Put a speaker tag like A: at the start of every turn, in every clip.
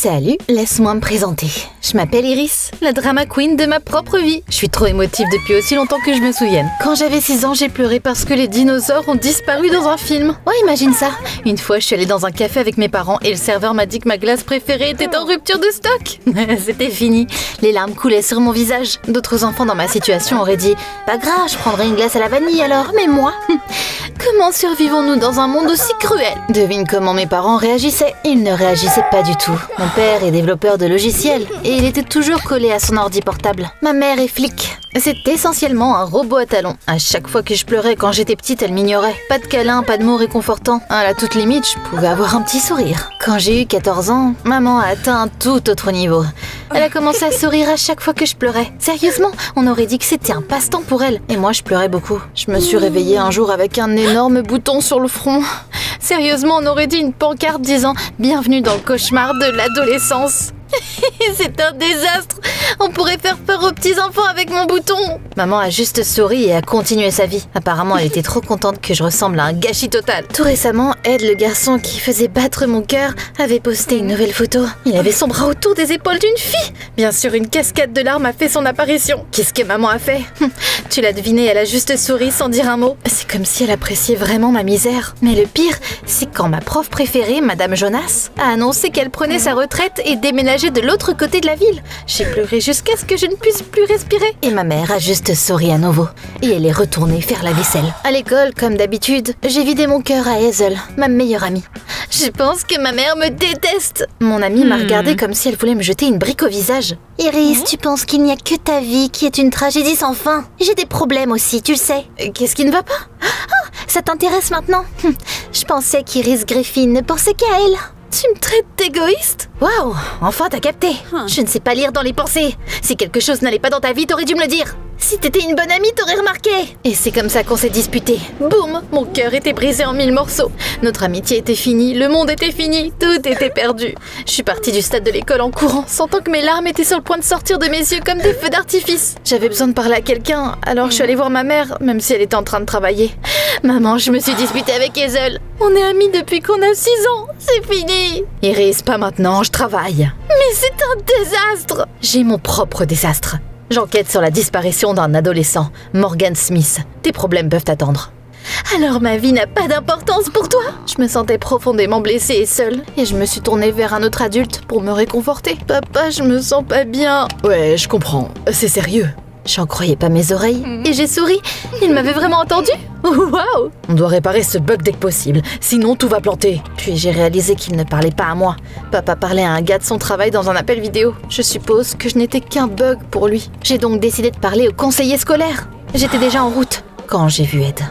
A: Salut, laisse-moi me présenter. Je m'appelle Iris, la drama queen de ma propre vie. Je suis trop émotive depuis aussi longtemps que je me souvienne. Quand j'avais 6 ans, j'ai pleuré parce que les dinosaures ont disparu dans un film. Ouais, imagine ça. Une fois, je suis allée dans un café avec mes parents et le serveur m'a dit que ma glace préférée était en rupture de stock. C'était fini. Les larmes coulaient sur mon visage. D'autres enfants dans ma situation auraient dit « Pas grave, je prendrai une glace à la vanille alors. » Mais moi, comment survivons-nous dans un monde aussi cruel? Devine comment mes parents réagissaient. Ils ne réagissaient pas du tout. Mon père est développeur de logiciels et il était toujours collé à son ordi portable. Ma mère est flic. C'est essentiellement un robot à talons. À chaque fois que je pleurais quand j'étais petite, elle m'ignorait. Pas de câlin, pas de mots réconfortants. À la toute limite, je pouvais avoir un petit sourire. Quand j'ai eu 14 ans, maman a atteint un tout autre niveau. Elle a commencé à sourire à chaque fois que je pleurais. Sérieusement, on aurait dit que c'était un passe-temps pour elle. Et moi, je pleurais beaucoup. Je me suis réveillée un jour avec un énorme bouton sur le front. Sérieusement, on aurait dit une pancarte disant « Bienvenue dans le cauchemar de l'adolescence ». C'est un désastre. On pourrait faire peur aux petits-enfants avec mon bouton. Maman a juste souri et a continué sa vie. Apparemment, elle était trop contente que je ressemble à un gâchis total. Tout récemment, Ed, le garçon qui faisait battre mon cœur, avait posté une nouvelle photo. Il avait son bras autour des épaules d'une fille. Bien sûr, une cascade de larmes a fait son apparition. Qu'est-ce que maman a fait? Tu l'as deviné, elle a juste souri sans dire un mot. C'est comme si elle appréciait vraiment ma misère. Mais le pire, c'est quand ma prof préférée, Madame Jonas, a annoncé qu'elle prenait sa retraite et déménageait de l'autre côté de la ville. J'ai pleuré jusqu'à ce que je ne puisse plus respirer. Et ma mère a juste souri à nouveau. Et elle est retournée faire la vaisselle. À l'école, comme d'habitude, j'ai vidé mon cœur à Hazel, ma meilleure amie. Je pense que ma mère me déteste. Mon amie m'a regardée comme si elle voulait me jeter une brique au visage. Iris, tu penses qu'il n'y a que ta vie qui est une tragédie sans fin? J'ai des problèmes aussi, tu le sais. Qu'est-ce qui ne va pas? Oh, ça t'intéresse maintenant? Je pensais qu'Iris Griffin ne pensait qu'à elle. Tu me traites d'égoïste? Waouh, enfin t'as capté. Je ne sais pas lire dans les pensées. Si quelque chose n'allait pas dans ta vie, t'aurais dû me le dire. Si t'étais une bonne amie, t'aurais remarqué. Et c'est comme ça qu'on s'est disputé. Boum, mon cœur était brisé en 1000 morceaux. Notre amitié était finie, le monde était fini, tout était perdu. Je suis partie du stade de l'école en courant, sentant que mes larmes étaient sur le point de sortir de mes yeux comme des feux d'artifice. J'avais besoin de parler à quelqu'un, alors je suis allée voir ma mère, même si elle était en train de travailler. Maman, je me suis disputée avec Hazel. On est amis depuis qu'on a 6 ans. C'est fini. Iris, pas maintenant, je travaille. Mais c'est un désastre. J'ai mon propre désastre. J'enquête sur la disparition d'un adolescent, Morgan Smith. Tes problèmes peuvent attendre. Alors ma vie n'a pas d'importance pour toi? Je me sentais profondément blessée et seule, et je me suis tournée vers un autre adulte pour me réconforter. Papa, je me sens pas bien. Ouais, je comprends. C'est sérieux. J'en croyais pas mes oreilles, et j'ai souri. Il m'avait vraiment entendu. Waouh! On doit réparer ce bug dès que possible, sinon tout va planter. Puis j'ai réalisé qu'il ne parlait pas à moi. Papa parlait à un gars de son travail dans un appel vidéo. Je suppose que je n'étais qu'un bug pour lui. J'ai donc décidé de parler au conseiller scolaire. J'étais déjà en route quand j'ai vu Ed.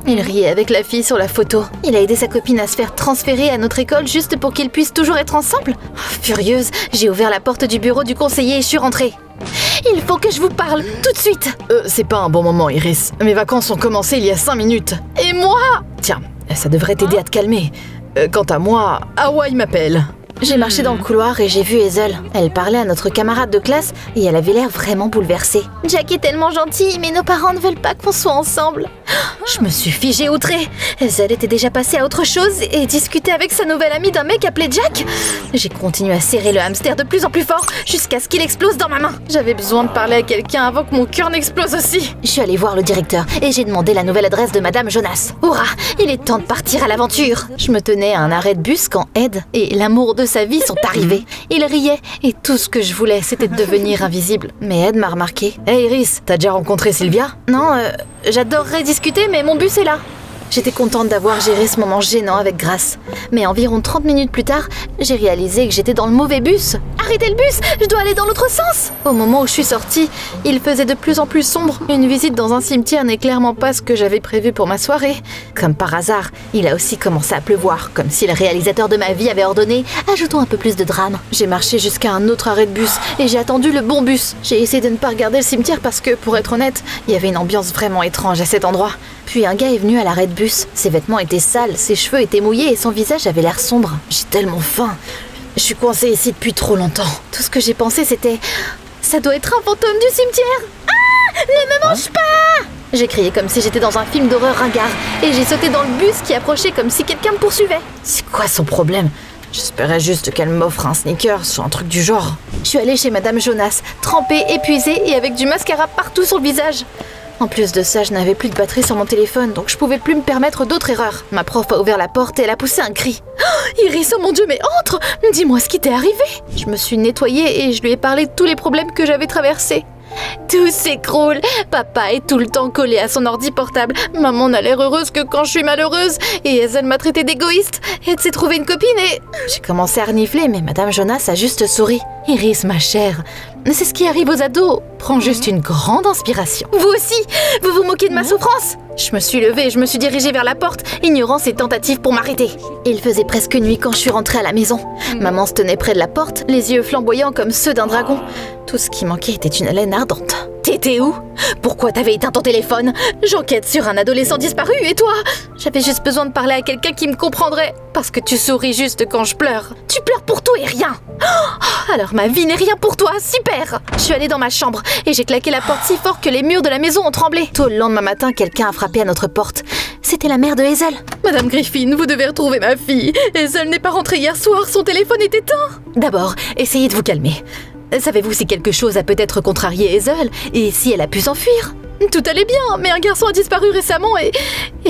A: Il riait avec la fille sur la photo. Il a aidé sa copine à se faire transférer à notre école juste pour qu'ils puissent toujours être ensemble. Furieuse, j'ai ouvert la porte du bureau du conseiller et je suis rentrée. Il faut que je vous parle, tout de suite. C'est pas un bon moment, Iris. Mes vacances ont commencé il y a 5 minutes. Et moi? Tiens, ça devrait t'aider à te calmer. Quant à moi, Hawaï m'appelle. J'ai marché dans le couloir et j'ai vu Hazel. Elle parlait à notre camarade de classe et elle avait l'air vraiment bouleversée. Jack est tellement gentil, mais nos parents ne veulent pas qu'on soit ensemble. Je me suis figée outrée. Hazel était déjà passée à autre chose et discutait avec sa nouvelle amie d'un mec appelé Jack. J'ai continué à serrer le hamster de plus en plus fort jusqu'à ce qu'il explose dans ma main. J'avais besoin de parler à quelqu'un avant que mon cœur n'explose aussi. Je suis allée voir le directeur et j'ai demandé la nouvelle adresse de Madame Jonas. Hurrah, il est temps de partir à l'aventure. Je me tenais à un arrêt de bus quand Ed et l'amour de sa vie sont arrivés. Il riait et tout ce que je voulais c'était de devenir invisible. Mais Ed m'a remarqué. Hey Iris, t'as déjà rencontré Sylvia? Non, j'adorerais discuter mais mon bus est là. J'étais contente d'avoir géré ce moment gênant avec Grace. Mais environ 30 minutes plus tard, j'ai réalisé que j'étais dans le mauvais bus. Arrêtez le bus, je dois aller dans l'autre sens. Au moment où je suis sortie, il faisait de plus en plus sombre. Une visite dans un cimetière n'est clairement pas ce que j'avais prévu pour ma soirée. Comme par hasard, il a aussi commencé à pleuvoir, comme si le réalisateur de ma vie avait ordonné « Ajoutons un peu plus de drame ». J'ai marché jusqu'à un autre arrêt de bus et j'ai attendu le bon bus. J'ai essayé de ne pas regarder le cimetière parce que, pour être honnête, il y avait une ambiance vraiment étrange à cet endroit. Puis un gars est venu à l'arrêt de bus. Ses vêtements étaient sales, ses cheveux étaient mouillés et son visage avait l'air sombre. J'ai tellement faim. Je suis coincée ici depuis trop longtemps. Tout ce que j'ai pensé c'était... Ça doit être un fantôme du cimetière. Ah! Ne me mange pas! J'ai crié comme si j'étais dans un film d'horreur ringard et j'ai sauté dans le bus qui approchait comme si quelqu'un me poursuivait. C'est quoi son problème? J'espérais juste qu'elle m'offre un sneakers ou un truc du genre. Je suis allée chez Madame Jonas, trempée, épuisée et avec du mascara partout sur le visage. En plus de ça, je n'avais plus de batterie sur mon téléphone, donc je pouvais plus me permettre d'autres erreurs. Ma prof a ouvert la porte et elle a poussé un cri. Oh, Iris, oh mon Dieu, mais entre! Dis-moi ce qui t'est arrivé! Je me suis nettoyée et je lui ai parlé de tous les problèmes que j'avais traversés. Tout s'écroule. Papa est tout le temps collé à son ordi portable. Maman n'a l'air heureuse que quand je suis malheureuse. Et Hazel m'a traité d'égoïste. Elle s'est trouvée une copine et... J'ai commencé à renifler, mais Madame Jonas a juste souri. Iris, ma chère, c'est ce qui arrive aux ados. Prends juste une grande inspiration. Vous aussi, vous vous moquez de ma souffrance? Je me suis levée et je me suis dirigée vers la porte, ignorant ses tentatives pour m'arrêter. Il faisait presque nuit quand je suis rentrée à la maison. Maman se tenait près de la porte, les yeux flamboyants comme ceux d'un dragon. Tout ce qui manquait était une haleine ardente. T'étais où? Pourquoi t'avais éteint ton téléphone? J'enquête sur un adolescent disparu, et toi? J'avais juste besoin de parler à quelqu'un qui me comprendrait. Parce que tu souris juste quand je pleure. Tu pleures pour tout et rien. Oh, alors ma vie n'est rien pour toi, super! Je suis allée dans ma chambre et j'ai claqué la porte si fort que les murs de la maison ont tremblé. Tout le lendemain matin, quelqu'un a frappé à notre porte. C'était la mère de Hazel. Madame Griffin, vous devez retrouver ma fille. Hazel n'est pas rentrée hier soir, son téléphone est éteint. D'abord, essayez de vous calmer. Savez-vous si quelque chose a peut-être contrarié Hazel et si elle a pu s'enfuir? Tout allait bien, mais un garçon a disparu récemment et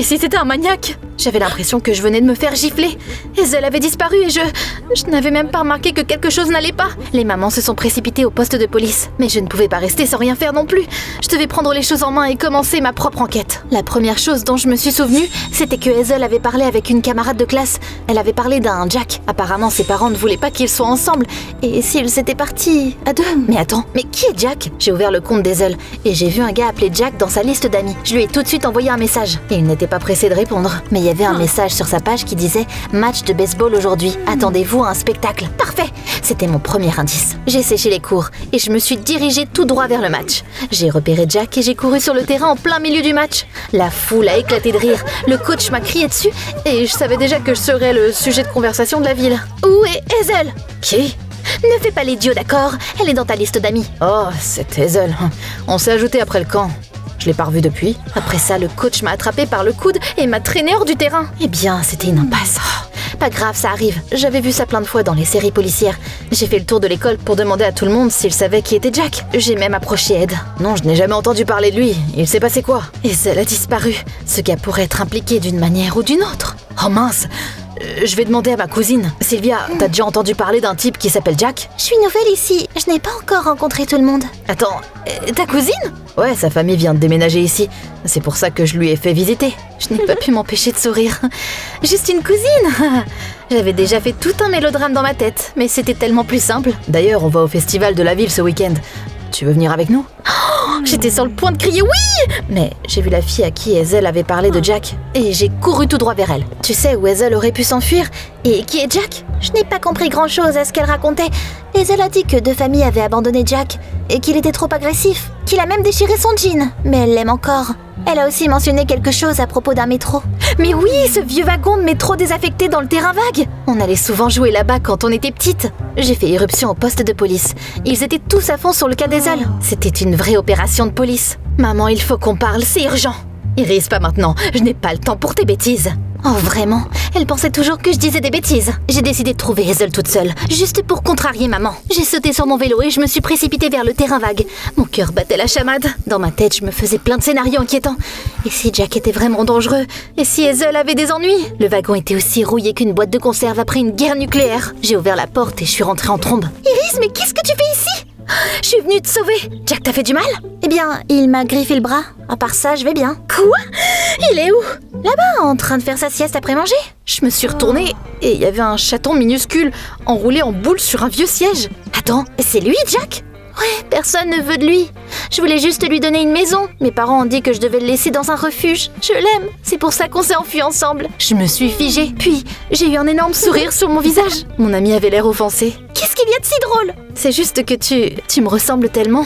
A: si c'était un maniaque? J'avais l'impression que je venais de me faire gifler. Hazel avait disparu et je n'avais même pas remarqué que quelque chose n'allait pas. Les mamans se sont précipitées au poste de police, mais je ne pouvais pas rester sans rien faire non plus. Je devais prendre les choses en main et commencer ma propre enquête. La première chose dont je me suis souvenue, c'était que Hazel avait parlé avec une camarade de classe. Elle avait parlé d'un Jack. Apparemment, ses parents ne voulaient pas qu'ils soient ensemble. Et s'ils étaient partis à deux? Mais attends, mais qui est Jack? J'ai ouvert le compte d'Hazel et j'ai vu un gars appelé Jack dans sa liste d'amis. Je lui ai tout de suite envoyé un message. Et il n'était pas pressé de répondre. Mais il y avait un message sur sa page qui disait « Match de baseball aujourd'hui. Attendez-vous à un spectacle. » Parfait! C'était mon premier indice. J'ai séché les cours et je me suis dirigée tout droit vers le match. J'ai repéré Jack et j'ai couru sur le terrain en plein milieu du match. La foule a éclaté de rire. Le coach m'a crié dessus et je savais déjà que je serais le sujet de conversation de la ville. Où est Hazel? Qui? Ne fais pas l'idiot, d'accord? Elle est dans ta liste d'amis. Oh, c'est Hazel. On s'est ajouté après le camp. Je l'ai pas revue depuis. Après ça, le coach m'a attrapé par le coude et m'a traîné hors du terrain. Eh bien, c'était une impasse. Oh, pas grave, ça arrive. J'avais vu ça plein de fois dans les séries policières. J'ai fait le tour de l'école pour demander à tout le monde s'ils savaient qui était Jack. J'ai même approché Ed. Non, je n'ai jamais entendu parler de lui. Il s'est passé quoi? Et elle a disparu. Ce gars pourrait être impliqué d'une manière ou d'une autre. Oh mince! Je vais demander à ma cousine. Sylvia, t'as déjà entendu parler d'un type qui s'appelle Jack?
B: Je suis nouvelle ici, je n'ai pas encore rencontré tout le monde.
A: Attends, ta cousine? Ouais, sa famille vient de déménager ici. C'est pour ça que je lui ai fait visiter. Je n'ai pas pu m'empêcher de sourire. Juste une cousine. J'avais déjà fait tout un mélodrame dans ma tête, mais c'était tellement plus simple. D'ailleurs, on va au festival de la ville ce week-end. Tu veux venir avec nous? J'étais sur le point de crier oui! Mais j'ai vu la fille à qui Hazel avait parlé de Jack et j'ai couru tout droit vers elle. Tu sais où Hazel aurait pu s'enfuir? Et qui est Jack?
B: Je n'ai pas compris grand-chose à ce qu'elle racontait. Hazel a dit que deux familles avaient abandonné Jack et qu'il était trop agressif, qu'il a même déchiré son jean, mais elle l'aime encore. Elle a aussi mentionné quelque chose à propos d'un métro.
A: Mais oui, ce vieux wagon de métro désaffecté dans le terrain vague. On allait souvent jouer là-bas quand on était petite. J'ai fait irruption au poste de police. Ils étaient tous à fond sur le cas d'Hazel. C'était une vraie opération de police. Maman, il faut qu'on parle, c'est urgent. Iris, pas maintenant. Je n'ai pas le temps pour tes bêtises. Oh vraiment? Elle pensait toujours que je disais des bêtises. J'ai décidé de trouver Hazel toute seule, juste pour contrarier maman. J'ai sauté sur mon vélo et je me suis précipitée vers le terrain vague. Mon cœur battait la chamade. Dans ma tête, je me faisais plein de scénarios inquiétants. Et si Jack était vraiment dangereux? Et si Hazel avait des ennuis? Le wagon était aussi rouillé qu'une boîte de conserve après une guerre nucléaire. J'ai ouvert la porte et je suis rentrée en trombe.
B: Iris, mais qu'est-ce que tu fais ici?
A: Je suis venue te sauver. Jack t'a fait du mal?
B: Eh bien, il m'a griffé le bras. À part ça, je vais bien.
A: Quoi? Il est où?
B: Là-bas, en train de faire sa sieste après manger.
A: Je me suis retournée et il y avait un chaton minuscule enroulé en boule sur un vieux siège. Attends, c'est lui, Jack?
B: Ouais, personne ne veut de lui. Je voulais juste lui donner une maison. Mes parents ont dit que je devais le laisser dans un refuge. Je l'aime. C'est pour ça qu'on s'est enfuis ensemble.
A: Je me suis figée. Puis, j'ai eu un énorme sourire sur mon visage. Mon ami avait l'air offensé.
B: Qu'est-ce qu'il y a de si drôle?
A: C'est juste que tu me ressembles tellement.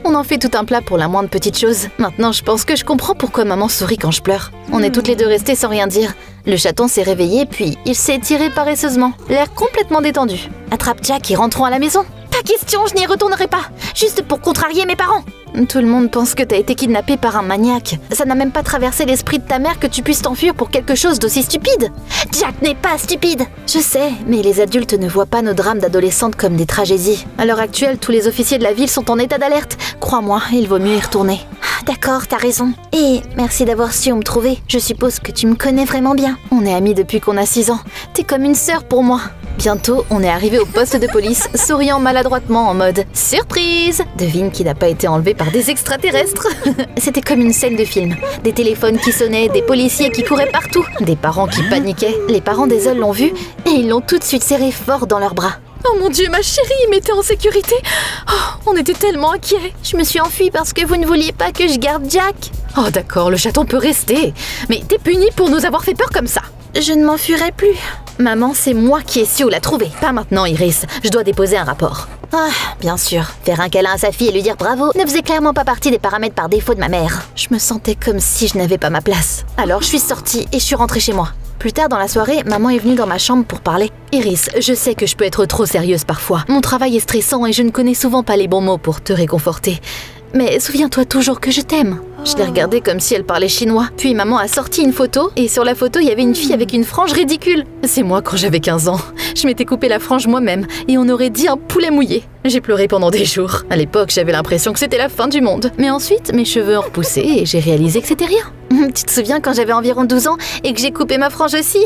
A: On en fait tout un plat pour la moindre petite chose. Maintenant, je pense que je comprends pourquoi maman sourit quand je pleure. On est toutes les deux restées sans rien dire. Le chaton s'est réveillé, puis il s'est étiré paresseusement, l'air complètement détendu. Attrape Jack et rentrons à la maison.
B: Pas question, je n'y retournerai pas. Juste pour contrarier mes parents.
A: Tout le monde pense que t'as été kidnappée par un maniaque. Ça n'a même pas traversé l'esprit de ta mère que tu puisses t'enfuir pour quelque chose d'aussi stupide.
B: Jack n'est pas stupide.
A: Je sais, mais les adultes ne voient pas nos drames d'adolescentes comme des tragédies. À l'heure actuelle, tous les officiers de la ville sont en état d'alerte. Crois-moi, il vaut mieux y retourner.
B: D'accord, t'as raison. Et merci d'avoir su où me trouver. Je suppose que tu me connais vraiment bien.
A: On est amis depuis qu'on a 6 ans. T'es comme une sœur pour moi. Bientôt, on est arrivé au poste de police, souriant maladroitement en mode « Surprise !» Devine qui n'a pas été enlevé par des extraterrestres. C'était comme une scène de film. Des téléphones qui sonnaient, des policiers qui couraient partout, des parents qui paniquaient. Les parents d'Hazel l'ont vu et ils l'ont tout de suite serré fort dans leurs bras. Oh mon Dieu, ma chérie, mais t'es en sécurité. Oh, on était tellement inquiets.
B: Je me suis enfuie parce que vous ne vouliez pas que je garde Jack.
A: Oh d'accord, le chaton peut rester. Mais t'es punie pour nous avoir fait peur comme ça.
B: Je ne m'enfuirai plus.
A: Maman, c'est moi qui ai su où la trouver. Pas maintenant, Iris. Je dois déposer un rapport.
B: Ah, bien sûr. Faire un câlin à sa fille et lui dire bravo ne faisait clairement pas partie des paramètres par défaut de ma mère.
A: Je me sentais comme si je n'avais pas ma place. Alors je suis sortie et je suis rentrée chez moi. Plus tard dans la soirée, maman est venue dans ma chambre pour parler. Iris, je sais que je peux être trop sérieuse parfois. Mon travail est stressant et je ne connais souvent pas les bons mots pour te réconforter. Mais souviens-toi toujours que je t'aime. Je l'ai regardée comme si elle parlait chinois. Puis maman a sorti une photo et sur la photo, il y avait une fille avec une frange ridicule. C'est moi quand j'avais 15 ans. Je m'étais coupé la frange moi-même et on aurait dit un poulet mouillé. J'ai pleuré pendant des jours. À l'époque, j'avais l'impression que c'était la fin du monde. Mais ensuite, mes cheveux ont repoussé et j'ai réalisé que c'était rien. Tu te souviens quand j'avais environ 12 ans et que j'ai coupé ma frange aussi?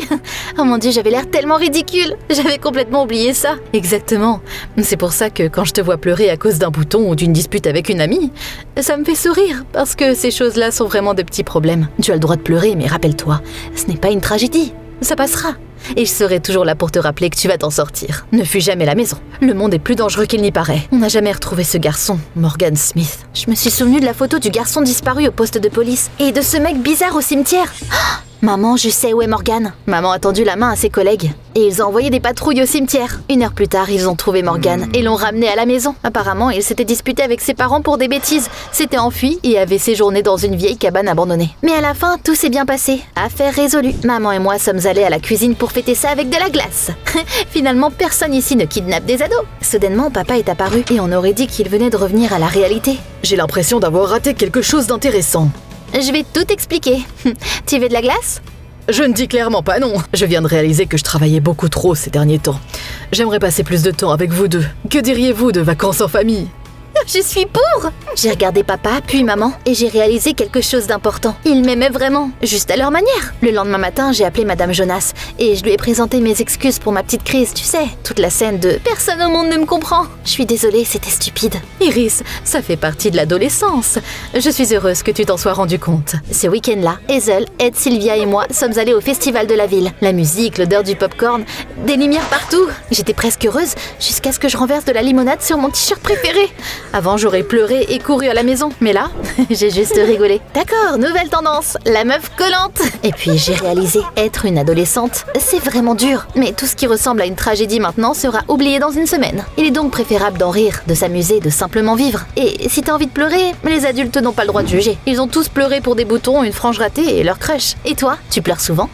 A: Oh mon Dieu, j'avais l'air tellement ridicule. J'avais complètement oublié ça. Exactement. C'est pour ça que quand je te vois pleurer à cause d'un bouton ou d'une dispute avec une amie, ça me fait sourire parce que ces choses-là sont vraiment de petits problèmes. Tu as le droit de pleurer, mais rappelle-toi, ce n'est pas une tragédie. Ça passera. Et je serai toujours là pour te rappeler que tu vas t'en sortir. Ne fuis jamais la maison. Le monde est plus dangereux qu'il n'y paraît. On n'a jamais retrouvé ce garçon, Morgan Smith.
B: Je me suis souvenue de la photo du garçon disparu au poste de police et de ce mec bizarre au cimetière. Oh, maman, je sais où est Morgan.
A: Maman a tendu la main à ses collègues et ils ont envoyé des patrouilles au cimetière. 1 heure plus tard, ils ont trouvé Morgan et l'ont ramené à la maison. Apparemment, il s'était disputé avec ses parents pour des bêtises, s'était enfui et avait séjourné dans une vieille cabane abandonnée.
B: Mais à la fin, tout s'est bien passé. Affaire résolue.
A: Maman et moi sommes allés à la cuisine pour fêter ça avec de la glace. Finalement, personne ici ne kidnappe des ados. Soudainement, papa est apparu et on aurait dit qu'il venait de revenir à la réalité. J'ai l'impression d'avoir raté quelque chose d'intéressant.
B: Je vais tout expliquer. Tu veux de la glace?
C: Je ne dis clairement pas non. Je viens de réaliser que je travaillais beaucoup trop ces derniers temps. J'aimerais passer plus de temps avec vous deux. Que diriez-vous de vacances en famille?
B: Je suis pour!
A: J'ai regardé papa, puis maman, et j'ai réalisé quelque chose d'important. Ils m'aimaient vraiment, juste à leur manière. Le lendemain matin, j'ai appelé Madame Jonas, et je lui ai présenté mes excuses pour ma petite crise, tu sais. Toute la scène de « Personne au monde ne me comprend ». Je suis désolée, c'était stupide. Iris, ça fait partie de l'adolescence. Je suis heureuse que tu t'en sois rendu compte. Ce week-end-là, Hazel, Ed, Sylvia et moi sommes allés au festival de la ville. La musique, l'odeur du popcorn, des lumières partout. J'étais presque heureuse, jusqu'à ce que je renverse de la limonade sur mon t-shirt préféré. Avant, j'aurais pleuré et couru à la maison. Mais là, j'ai juste rigolé. D'accord, nouvelle tendance, la meuf collante. Et puis, j'ai réalisé, être une adolescente, c'est vraiment dur. Mais tout ce qui ressemble à une tragédie maintenant sera oublié dans une semaine. Il est donc préférable d'en rire, de s'amuser, de simplement vivre. Et si t'as envie de pleurer, les adultes n'ont pas le droit de juger. Ils ont tous pleuré pour des boutons, une frange ratée et leur crush. Et toi, tu pleures souvent ?